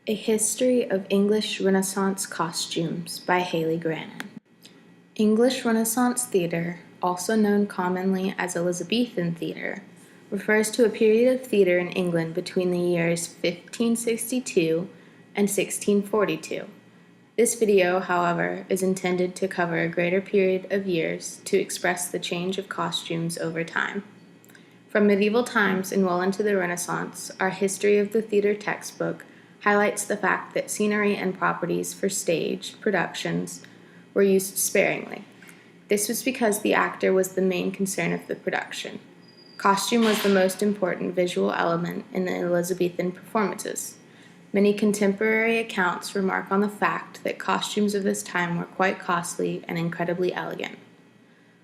A History of English Renaissance Costumes by Haley Grannon. English Renaissance theater, also known commonly as Elizabethan theater, refers to a period of theater in England between the years 1562 and 1642. This video, however, is intended to cover a greater period of years to express the change of costumes over time. From medieval times and well into the Renaissance, our History of the Theater textbook highlights the fact that scenery and properties for stage productions were used sparingly. This was because the actor was the main concern of the production. Costume was the most important visual element in the Elizabethan performances. Many contemporary accounts remark on the fact that costumes of this time were quite costly and incredibly elegant.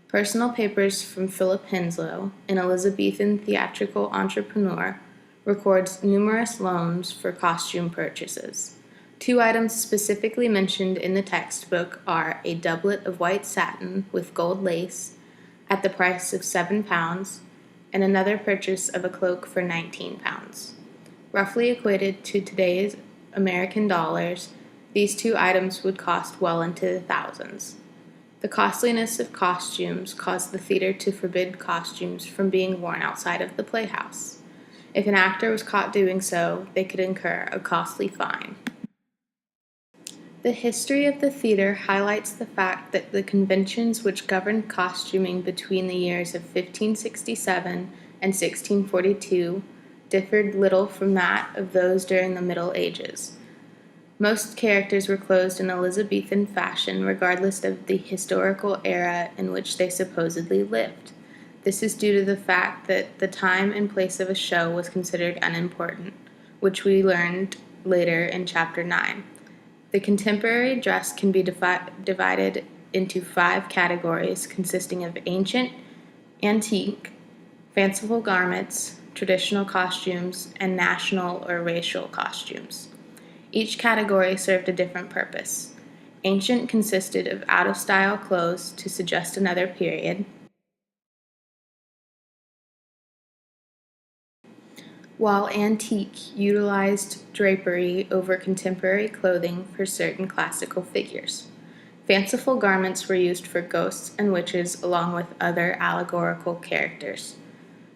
Personal papers from Philip Henslow, an Elizabethan theatrical entrepreneur, records numerous loans for costume purchases. Two items specifically mentioned in the textbook are a doublet of white satin with gold lace at the price of £7 and another purchase of a cloak for £19. Roughly equated to today's American dollars, these two items would cost well into the thousands. The costliness of costumes caused the theater to forbid costumes from being worn outside of the playhouse. If an actor was caught doing so, they could incur a costly fine. The history of the theater highlights the fact that the conventions which governed costuming between the years of 1567 and 1642 differed little from that of those during the Middle Ages. Most characters were clothed in Elizabethan fashion regardless of the historical era in which they supposedly lived. This is due to the fact that the time and place of a show was considered unimportant, which we learned later in Chapter 9. The contemporary dress can be divided into 5 categories consisting of ancient, antique, fanciful garments, traditional costumes, and national or racial costumes. Each category served a different purpose. Ancient consisted of out-of-style clothes to suggest another period, while antique utilized drapery over contemporary clothing for certain classical figures. Fanciful garments were used for ghosts and witches along with other allegorical characters.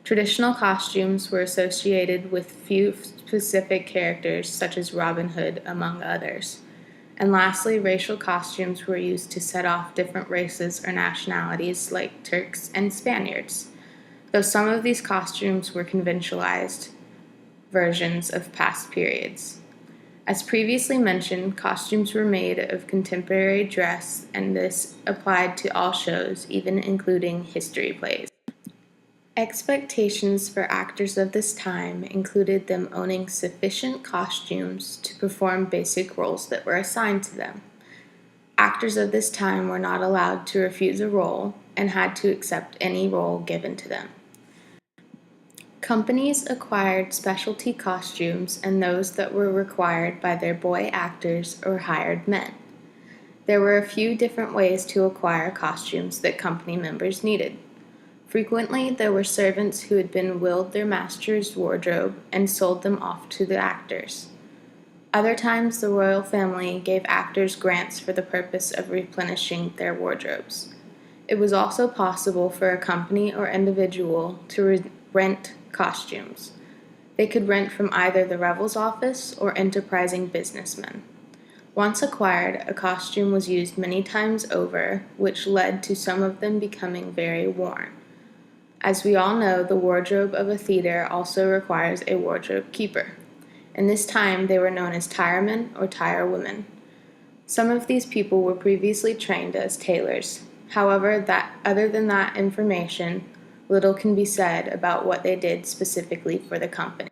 Traditional costumes were associated with few specific characters such as Robin Hood, among others. And lastly, racial costumes were used to set off different races or nationalities like Turks and Spaniards, though some of these costumes were conventionalized versions of past periods. As previously mentioned, costumes were made of contemporary dress, and this applied to all shows, even including history plays. Expectations for actors of this time included them owning sufficient costumes to perform basic roles that were assigned to them. Actors of this time were not allowed to refuse a role and had to accept any role given to them. Companies acquired specialty costumes and those that were required by their boy actors or hired men. There were a few different ways to acquire costumes that company members needed. Frequently, there were servants who had been willed their master's wardrobe and sold them off to the actors. Other times, the royal family gave actors grants for the purpose of replenishing their wardrobes. It was also possible for a company or individual to rent costumes. They could rent from either the Revel's office or enterprising businessmen. Once acquired, a costume was used many times over, which led to some of them becoming very worn. As we all know, the wardrobe of a theater also requires a wardrobe keeper. In this time, they were known as tiremen or tirewomen. Some of these people were previously trained as tailors. However, other than that information, little can be said about what they did specifically for the company.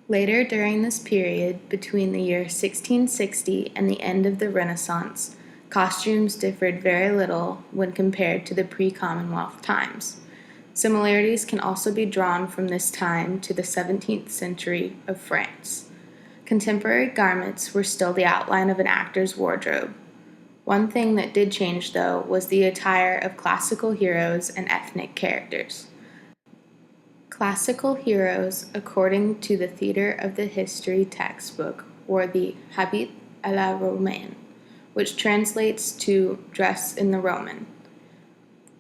Later during this period, between the year 1660 and the end of the Renaissance, costumes differed very little when compared to the pre-Commonwealth times. Similarities can also be drawn from this time to the 17th century of France. Contemporary garments were still the outline of an actor's wardrobe. One thing that did change, though, was the attire of classical heroes and ethnic characters. Classical heroes, according to the Theater of the History textbook, wore the habit à la romaine, which translates to dress in the Roman.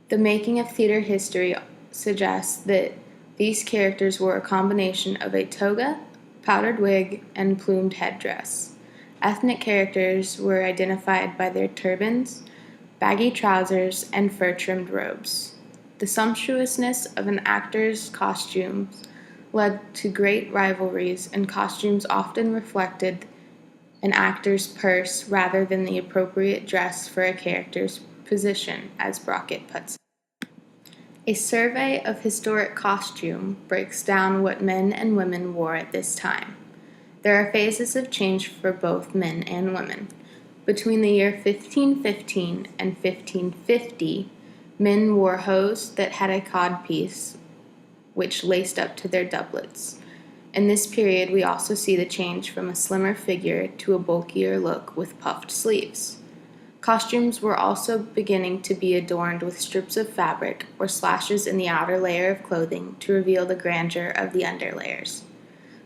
The making of theater history suggests that these characters wore a combination of a toga, powdered wig, and plumed headdress. Ethnic characters were identified by their turbans, baggy trousers, and fur-trimmed robes. The sumptuousness of an actor's costumes led to great rivalries, and costumes often reflected an actor's purse rather than the appropriate dress for a character's position, as Brockett puts it. A survey of historic costume breaks down what men and women wore at this time. There are phases of change for both men and women. Between the year 1515 and 1550, men wore hose that had a codpiece which laced up to their doublets. In this period, we also see the change from a slimmer figure to a bulkier look with puffed sleeves. Costumes were also beginning to be adorned with strips of fabric or slashes in the outer layer of clothing to reveal the grandeur of the underlayers.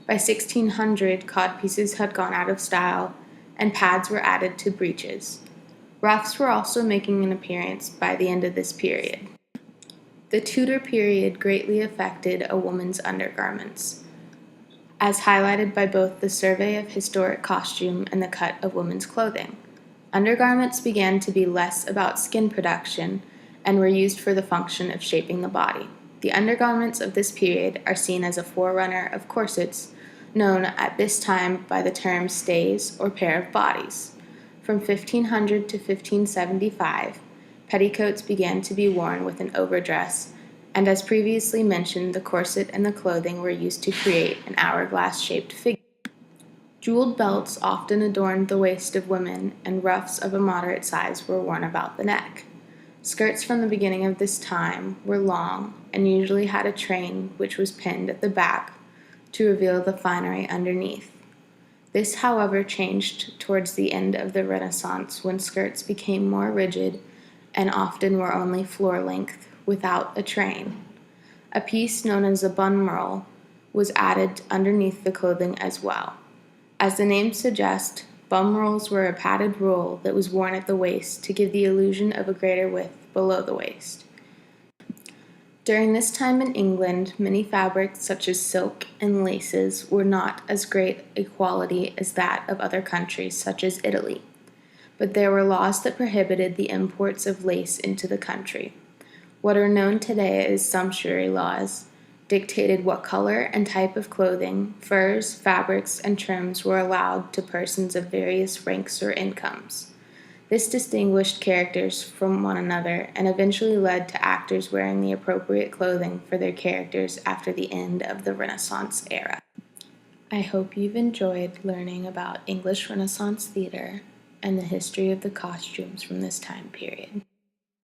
By 1600, codpieces had gone out of style, and pads were added to breeches. Ruffs were also making an appearance by the end of this period. The Tudor period greatly affected a woman's undergarments, as highlighted by both the survey of historic costume and the cut of women's clothing. Undergarments began to be less about skin production and were used for the function of shaping the body. The undergarments of this period are seen as a forerunner of corsets, known at this time by the term stays or pair of bodies. From 1500 to 1575, petticoats began to be worn with an overdress, and as previously mentioned, the corset and the clothing were used to create an hourglass-shaped figure. Jeweled belts often adorned the waist of women, and ruffs of a moderate size were worn about the neck. Skirts from the beginning of this time were long and usually had a train which was pinned at the back to reveal the finery underneath. This, however, changed towards the end of the Renaissance when skirts became more rigid and often were only floor length without a train. A piece known as a bunmerle was added underneath the clothing as well. As the name suggests, bunmereles were a padded roll that was worn at the waist to give the illusion of a greater width below the waist. During this time in England, many fabrics such as silk and laces were not as great a quality as that of other countries such as Italy, but there were laws that prohibited the imports of lace into the country. What are known today as sumptuary laws dictated what color and type of clothing, furs, fabrics, and trims were allowed to persons of various ranks or incomes. This distinguished characters from one another and eventually led to actors wearing the appropriate clothing for their characters after the end of the Renaissance era. I hope you've enjoyed learning about English Renaissance theater and the history of the costumes from this time period.